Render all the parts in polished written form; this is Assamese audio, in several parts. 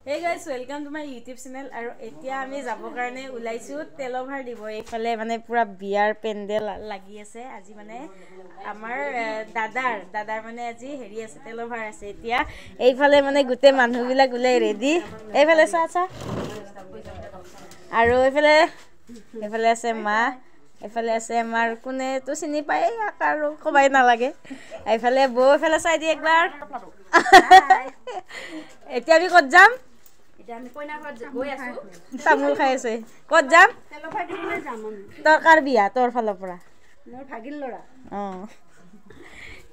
Hey guys, welcome to my YouTube channel. আৰু এতিয়া আমি যাব কাৰণে উলাইছো তেলভাৰ দিব এইফালে মানে পুৰা বিয়াৰ পেন্ডেল লাগি আছে আজি মানে আমাৰ দাদাৰ মানে আজি হেৰি আছে তেলভাৰ আছে এতিয়া এইফালে মানে গুটে মানুহবিলাক উলাই ৰেডি এইফালে চা আৰু এইফালে আছে মা এইফালে আছে আমাৰ কোনে তো চিনি পায় আৰু কবাই নালাগে এইফালে বৌ এইফালে চাই দি একবাৰ এতিয়া আমি ক'ত যাম আমি কইনা ঘৰত গৈ আছো তামুল খাই আছে ক'ত যাম তেলভাৰ দিবলৈ যাম তোৰ কাৰ বিয়া তোৰ ফালৰ পৰা মোৰ ভাগিল লৰা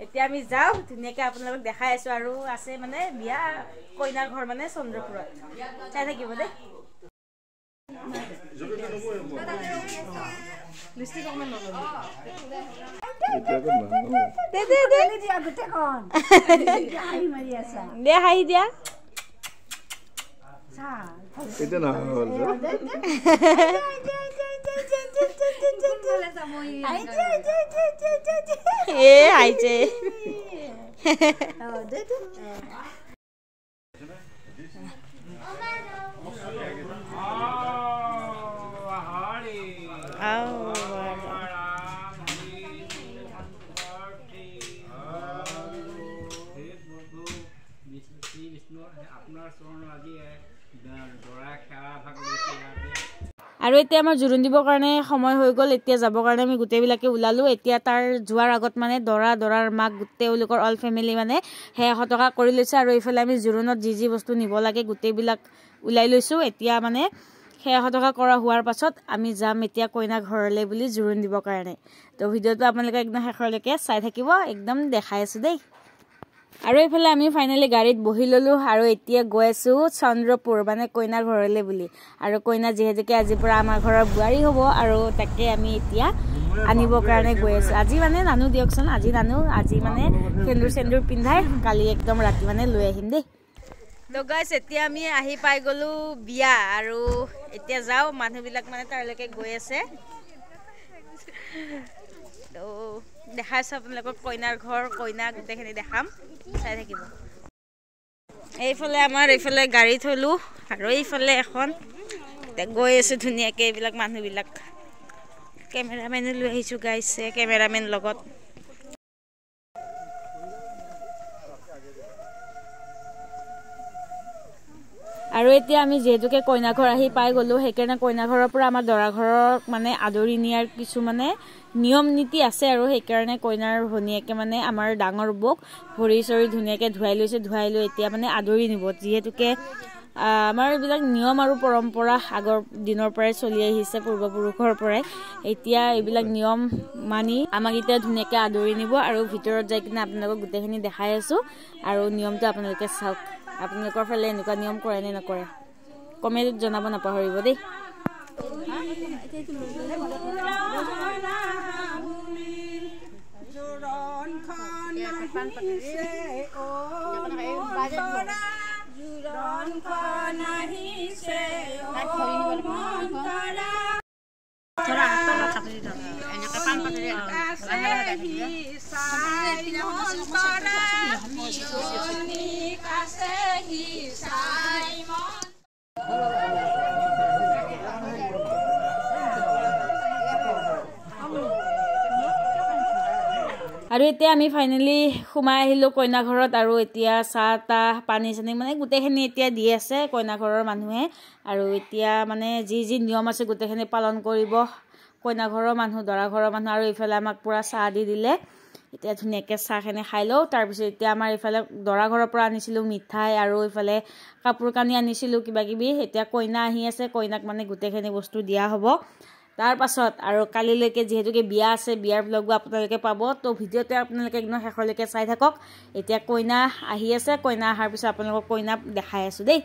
এতিয়া আমি যাও ধুনিয়াকে আপোনালোক দেখাই আছো আৰু আছে মানে বিয়া কইনাৰ ঘৰ মানে চন্দ্ৰপুৰত চাই থাকিব দে লিস্টি কমন নললো দে দিয়া গুটে কোন হাই মাৰি আছা দে হাই দিয়া এটা না হল এ আইছে আৰু এতিয়া আমাৰ জুৰুন দিবৰ কাৰণে সময় হৈ গ'ল এতিয়া যাবৰ কাৰণে আমি গোটেইবিলাকে ওলালো এতিয়া তাৰ যোৱাৰ আগত মানে দৰাৰ মাক গোটেইলোকৰ অল ফেমিলি মানে 100 টকা কৰি লৈছে আৰু এইফালে আমি জুৰুনত যি বস্তু নিব লাগে গোটেইবিলাক ওলাই লৈছো এতিয়া মানে 100 টকা কৰা হোৱাৰ পাছত আমি যাম এতিয়া কইনা ঘৰলৈ বুলি জুৰুন দিবৰ কাৰণে তো ভিডিঅ'টো আপোনালোকে একদম শেষলৈকে চাই থাকিব একদম দেখাই আছো দেই আৰু এইফালে আমি ফাইনালি গাড়ীত বহি ললো আৰু এতিয়া গৈ আছো চন্দ্ৰপুৰ মানে কইনাৰ ঘৰলৈ বুলি আৰু কইনা যেহেতুকে আজিৰ পৰা আমাৰ ঘৰৰ বুৱাৰী হ'ব আৰু তাকে আমি এতিয়া আনিবৰ কাৰণে গৈ আছো আজি মানে নানু দিয়কচোন আজি মানে সেন্দুৰ পিন্ধাই কালি একদম ৰাতি মানে লৈ আহিম দেই তো গাইস এতিয়া আমি আহি পাই গলো বিয়া আৰু এতিয়া যাও মানুহবিলাক মানে তাৰলৈকে গৈ আছে তো দেখাইছো আপোনালোকক কইনাৰ ঘৰ কইনা গোটেইখিনি দেখাম চাই থাকিব এইফালে গাড়ী থলো আৰু এইফালে এখন গৈ আছে ধুনিয়াকে এইবিলাক মানুহবিলাক কেমেৰামেন লৈ আহিছো গাইস কেমেৰামেন লগত আৰু এতিয়া আমি যেহেতুকে কইনা ঘৰ আহি পাই গলো সেইকাৰণে কইনা ঘৰৰ পৰা আমাৰ দৰা ঘৰৰ মানে আদৰি নিয়াৰ কিছু মানে নিয়ম নীতি আছে আৰু সেইকাৰণে কইনাৰ ভনিয়াকে মানে আমাৰ ডাঙৰ বক ভৰি চৰি ধুনিয়াকে ধুৱাই লৈ এতিয়া মানে আদৰি নিব যেহেতুকে আমাৰ এইবিলাক নিয়ম আৰু পৰম্পৰা আগৰ দিনৰ পৰাই চলি আহিছে পূৰ্বপুৰুষৰ পৰাই এতিয়া এইবিলাক নিয়ম মানি আমাক এতিয়া ধুনিয়াকে আদৰি নিব আৰু ভিতৰত যাই কিনে আপোনালোকক গোটেইখিনি দেখাই আছো আৰু নিয়মটো আপোনালোকে চাওক আপোনালোকৰ ফালে এনেকুৱা নিয়ম কৰে নে নকৰে কমেন্টত জনাব নাপাহৰিব দেই আৰু এতিয়া আমি ফাইনালি সোমাই আহিলো কইনা ঘৰত আৰু এতিয়া চাহ পানী চানি মানে গোটেইখিনি এতিয়া দি আছে কইনা ঘৰৰ মানুহে আৰু এতিয়া মানে যি নিয়ম আছে গোটেইখিনি পালন কৰিব কইনা ঘৰৰ মানুহ দৰা ঘৰৰ মানুহ আৰু ইফালে আমাক পুৰা চাহ দি দিলে এতিয়া ধুনিয়াকে চাহখিনি খাই লও তাৰ পিছত এতিয়া আমাৰ ইফালে দৰা ঘৰৰ পৰা আনিছিলো মিঠাই আৰু ইফালে কাপোৰ কানি আনিছিলো কিবা কিবি এতিয়া কইনা আহি আছে কইনাক মানে গোটেইখিনি বস্তু দিয়া হ'ব তাৰ পাছত আৰু কালিলৈকে যেহেতুকে বিয়া আছে বিয়াৰ ব্লগো আপোনালোকে পাব তো ভিডিঅ'তে আপোনালোকে একদম শেষলৈকে চাই থাকক এতিয়া কইনা আহি আছে কইনা অহাৰ পিছত আপোনালোকক কইনা দেখাই আছো দেই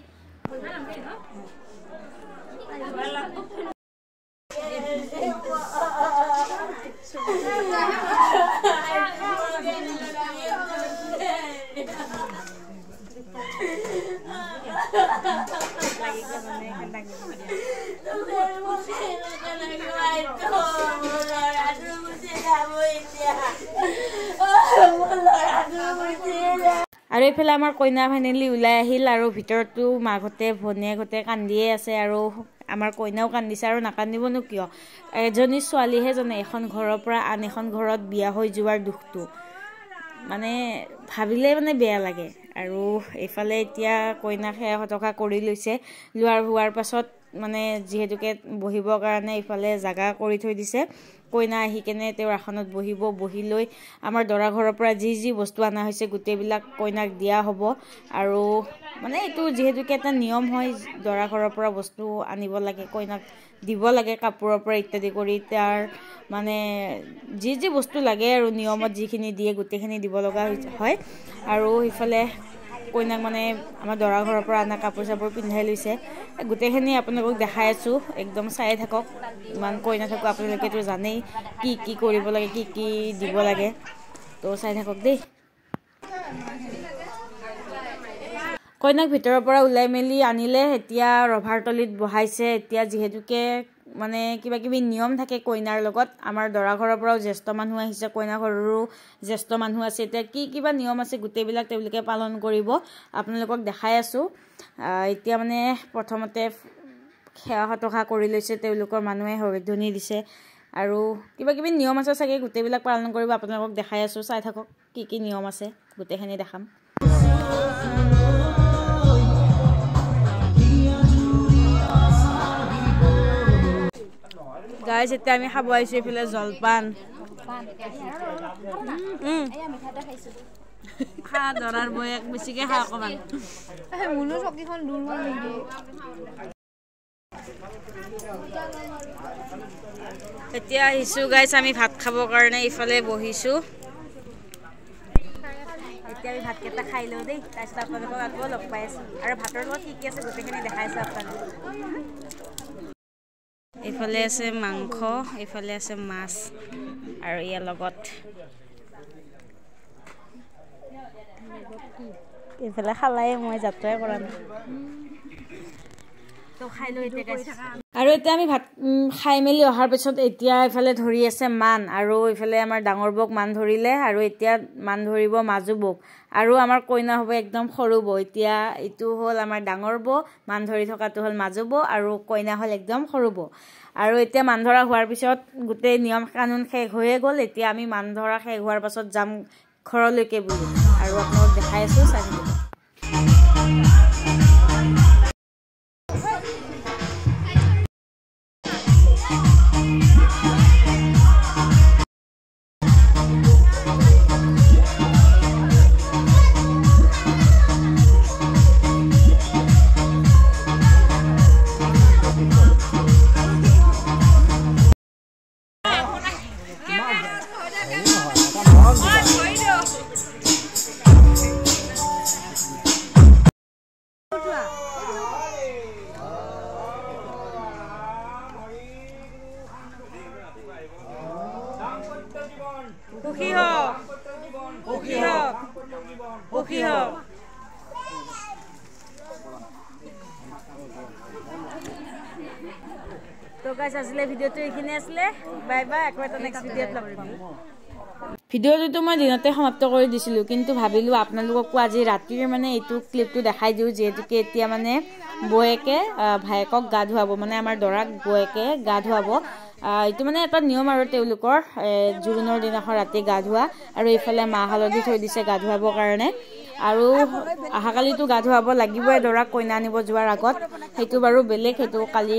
আৰু এইফালে আমাৰ কইনা ফাইনেলি ওলাই আহিল আৰু ভিতৰতো মাকহঁতে ভনীয়েকহঁতে কান্দিয়ে আছে আৰু আমাৰ কইনাও কান্দিছে আৰু নাকান্দিবনো কিয় এজনী ছোৱালীহে জানে এখন ঘৰৰ পৰা আন এখন ঘৰত বিয়া হৈ যোৱাৰ দুখটো মানে ভাবিলে মানে বেয়া লাগে আৰু এইফালে এতিয়া কইনাক সেয়া সতকা কৰি লৈছে হোৱাৰ পাছত মানে যিহেতুকে বহিবৰ কাৰণে এইফালে জাগা কৰি থৈ দিছে কইনা আহি কেনে তেওঁৰ আসনত বহি লৈ আমাৰ দৰা ঘৰৰ পৰা যি বস্তু অনা হৈছে গোটেইবিলাক কইনাক দিয়া হ'ব আৰু মানে এইটো যিহেতুকে এটা নিয়ম হয় দৰা ঘৰৰ পৰা বস্তু আনিব লাগে কইনাক দিব লাগে কাপোৰৰ পৰা ইত্যাদি কৰি তাৰ মানে যি বস্তু লাগে আৰু নিয়মত যিখিনি দিয়ে গোটেইখিনি দিব লগা হয় আৰু ইফালে কইনাক মানে আমাৰ দৰা ঘৰৰ পৰা আনা কাপোৰ চাপোৰ পিন্ধাই লৈছে গোটেইখিনি আপোনালোকক দেখাই আছোঁ একদম চাই থাকক ইমান কৈ নাথাকোঁ আপোনালোকেতো জানেই কি কৰিব লাগে কি দিব লাগে তো চাই থাকক দেই কইনাক ভিতৰৰ পৰা ওলাই মেলি আনিলে এতিয়া ৰভাৰ তলিত বহাইছে এতিয়া যিহেতুকে মানে কিবা নিয়ম থাকে কইনাৰ লগত আমাৰ দৰা ঘৰৰ পৰাও জ্যেষ্ঠ মানুহ আহিছে কইনা ঘৰৰো জ্যেষ্ঠ মানুহ আছে এতিয়া কিবা নিয়ম আছে গোটেইবিলাক তেওঁলোকে পালন কৰিব আপোনালোকক দেখাই আছোঁ এতিয়া মানে প্ৰথমতে সেৱা সতকা কৰি লৈছে তেওঁলোকৰ মানুহে হৰিধ্বনি দিছে আৰু কিবা নিয়ম আছে চাগে গোটেইবিলাক পালন কৰিব আপোনালোকক দেখাই আছোঁ চাই থাকক কি নিয়ম আছে গোটেইখিনি দেখাম গাইজ এতিয়া আমি খাব আহিছোঁ এইফালে জলপান খা দৰাৰ বয়েক বেছিকৈ খা অকণমান মোলো চকীখন দূৰ এতিয়া আহিছোঁ গাইজ আমি ভাত খাবৰ কাৰণে ইফালে বহিছোঁ এতিয়া আমি ভাতকেইটা খাই লওঁ দেই তাৰপিছত আপোনালোকক আকৌ লগ পাই আছোঁ আৰু ভাতৰ লগত কি আছে গোটেইখিনি দেখাইছোঁ আপোনালোকক এইফালে আছে মাংস এইফালে আছে মাছ আৰু ইয়াৰ লগত এইফালে খালাই মই যাত্ৰাই কৰা নাই আৰু এতিয়া আমি ভাত খাই মেলি অহাৰ পিছত এতিয়া এইফালে ধৰি আছে মান আৰু এইফালে আমাৰ ডাঙৰ বৌক মান ধৰিলে আৰু এতিয়া মান ধৰিব মাজু বৌক আৰু আমাৰ কইনা হ'ব একদম সৰু বৌ এতিয়া এইটো হ'ল আমাৰ ডাঙৰ বৌ মান ধৰি থকাটো হ'ল মাজু বৌ আৰু কইনা হ'ল একদম সৰু বৌ আৰু এতিয়া মান ধৰা হোৱাৰ পিছত গোটেই নিয়ম কানুন শেষ হৈয়ে গ'ল এতিয়া আমি মান ধৰা শেষ হোৱাৰ পাছত যাম ঘৰলৈকে বুলি আৰু আপোনালোক দেখাই আছোঁ চাই থাকিব তো গাইজ আজিলে ভিডিঅ'টো এইখিনি আছিলে বাই বাই আকৌ এটা নেক্সট ভিডিঅ'ত লগ পাম ভিডিঅ'টো মই দিনতে সমাপ্ত কৰি দিছিলোঁ কিন্তু ভাবিলোঁ আপোনালোককো আজি ৰাতিৰ মানে এইটো ক্লিপটো দেখাই দিওঁ যিহেতুকে এতিয়া মানে বৌয়েকে ভায়েকক গা ধুৱাব মানে আমাৰ দৰাক বৌয়েকে গা ধুৱাব এইটো মানে এটা নিয়ম আৰু তেওঁলোকৰ জোৰোণৰ দিনাখন ৰাতি গা ধোৱা আৰু এইফালে মাহ হালধি থৈ দিছে গা ধুৱাবৰ কাৰণে আৰু অহাকালিতো গা ধুৱাব লাগিবই দৰাক কইনা আনিব যোৱাৰ আগত সেইটো বাৰু বেলেগ সেইটো কালি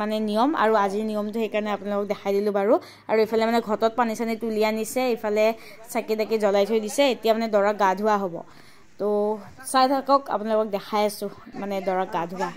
মানে নিয়ম আৰু আজিৰ নিয়মটো সেইকাৰণে আপোনালোকক দেখাই দিলোঁ বাৰু আৰু এইফালে মানে ঘটত পানী চানী তুলি আনিছে এইফালে চাকি তাকি জ্বলাই থৈ দিছে এতিয়া মানে দৰাক গা ধোৱা হ'ব তো চাই থাকক আপোনালোকক দেখাই আছোঁ মানে দৰাক গা ধোৱা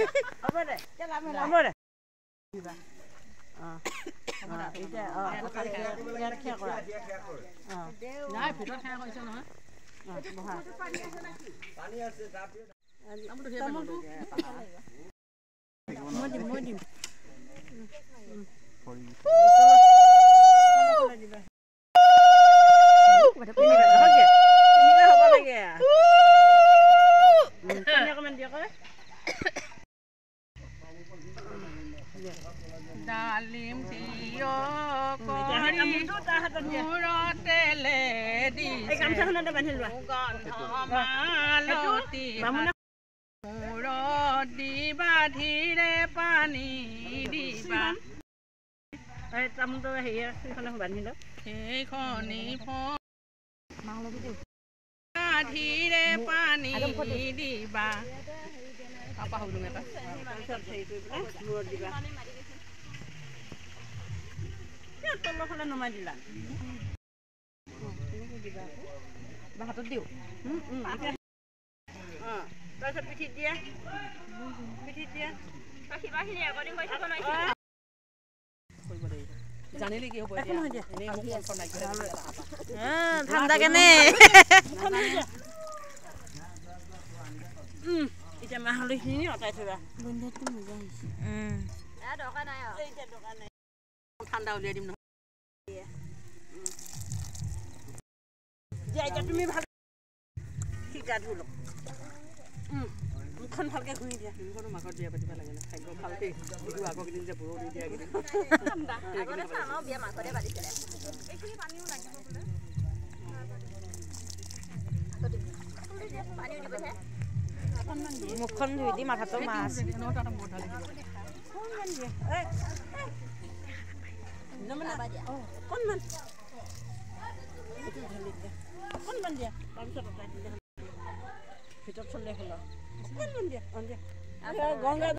ডালিম তিয় কৰি মূৰতেলে দিছে মালতী মূৰত দিবা ধীৰে পানী দিবা সেইখনি ধীৰে পানী দিবা পাহৰিলো এটা তলৰফালে নমাই দিলা হাতত দিওঁ তাৰপিছত পিঠিত দিয়া জানিলে কি হ'ব ঠাণ্ডা কেনে এতিয়া মাহলৈখিনি অঁতাই থবা ঠাণ্ডা উলিয়াই দিম নহয় এতিয়া তুমি ভাল শিকা ধুলো মুখখন ভালকে ঘূৰি দিয়া মুখতো মাঘত বিয়া পাতিব লাগে না খাদ্য ভালকে বিহু আগৰ কেইদিন যে বড়ো দি দিয়া কেইদিন বিয়া মাঘতে পাতিছিলে এইখিনি পানীও লাগিব বোলে মুখখন ধুই দি মাথাটো মাছ অকণমান দিয়া তাৰপিছত ভিতৰত চলে হ'ল গংগা